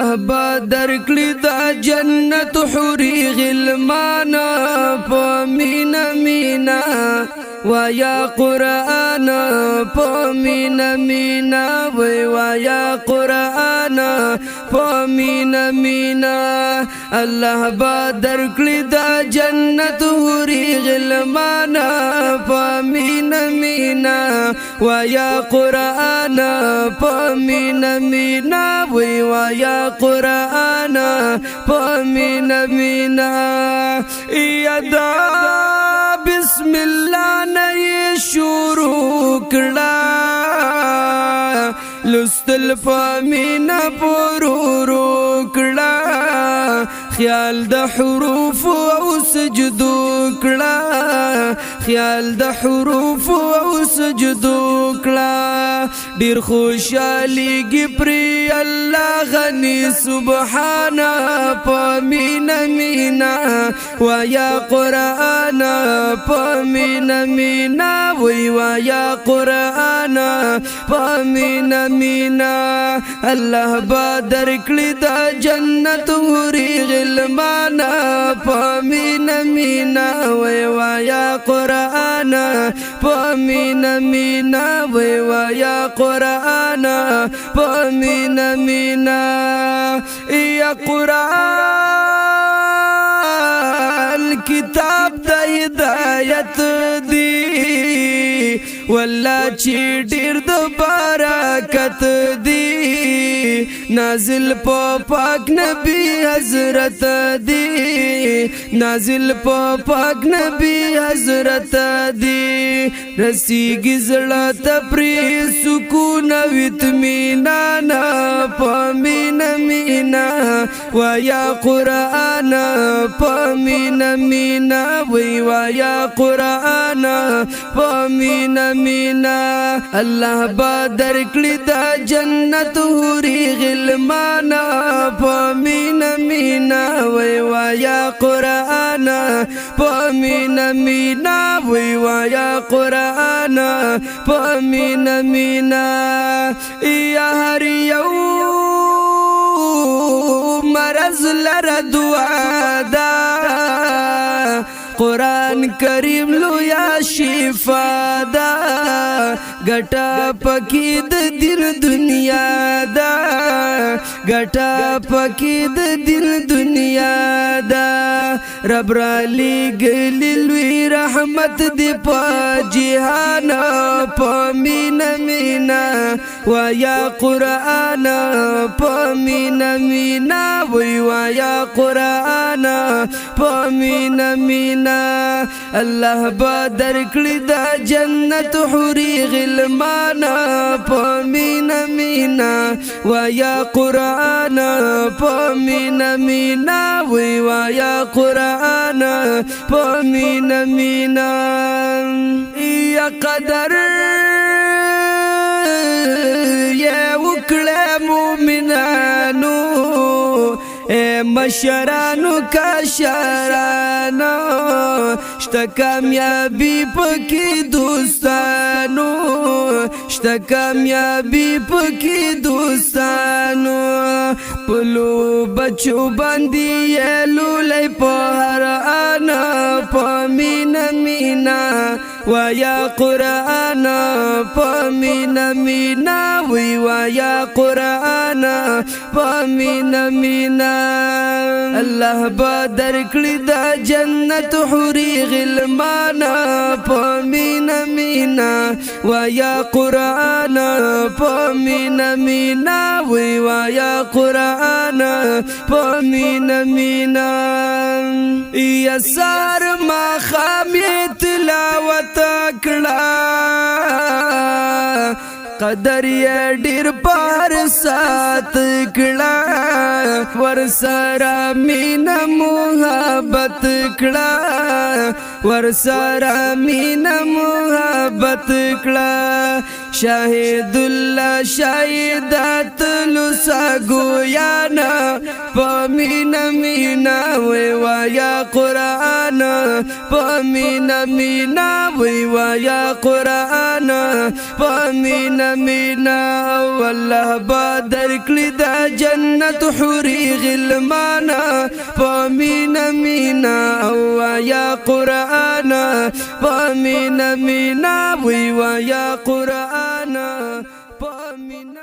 الله با درکړي دا جنت حوري غلمانا په مینا مینا ويا قرآن په مینا مینا ويا قرآن په مینا مینا الله با درکړي دا جنت حوري غلمانا په مینا مینا ويا قرآن په مینا مینا ويا قرآن په مینا مینا یدا بسم الله نه شروع کړه لستل فامينا پرورو کړه خیال د حروف او سجدو کړه خیال د حروف او سجدو کړه ډیر خوشالي ګپري الله غني سبحان پامينا مینا ويا قرآن پامينا مینا ويا قرآن پامينا مینا الله با درکړي دا جنت حوري غلمانا پامينا مینا ويا قرآن پامينا مینا ويا قرآن پامينا مینا یا قرآن کتاب د هدایت دی والله چې ډېر د برکت دی نازل په پاک نبی حضرت دی نازل په پاک نبی حضرت دی رسیږي زړه ته پرې سکون او اطمینان په مینا مینا ويا قرآن په مینا مینا ويا قرآن په مینا مینا الله با درکړي دا جنت حوري غلمانا په مینا مینا ويا قرآن په مینا مینا ويا قرآن په مینا مینا یا هر یو مرض لره دعا دا قرآن کریم لویا شفا دا گٹا پکی د دل دنیا دا گٹا پکی د دل دنیا دا رب را لګلی لوی رحمت دی په جهان په مینا مینا ويا قرآن په مینا مینا ويا قرآن په مینا مینا الله با درکړي دا جنت حوري غلمانا په مینا مینا ويا قرآن په مینا مینا ويا قرآن په مینا مینا یا قدر یا وکړه مومنانو مشرانو کشرانو شته کامیابی پکی دوستانو شته کامیابی پکی دوستانو پلو بچو باندې لولې په هر انا په مینا مینا ويا قرآن په مینا مینا ويا قرآن په مینا مینا الله با درکړي دا جنت حوري غلمانا په مینا مینا ويا قرآن په مینا مینا ويا قرآن په مینا مینا یا سار ما خامې تلاوت کړه قدر یې ډیر پر سات کړه ور سره مینا محبت کړه ور سره مینا محبت کړه شاهد الله شهادت لسا ګویانا په مینا مینا وی وایا قرآن پا مینا مینا وی وایا قرآن پا مینا مینا والله با درکلی دا جنت حوری غلمانا پا مینا مینا وایا قرآن پا مینا مینا وی وایا قرآن پا مینا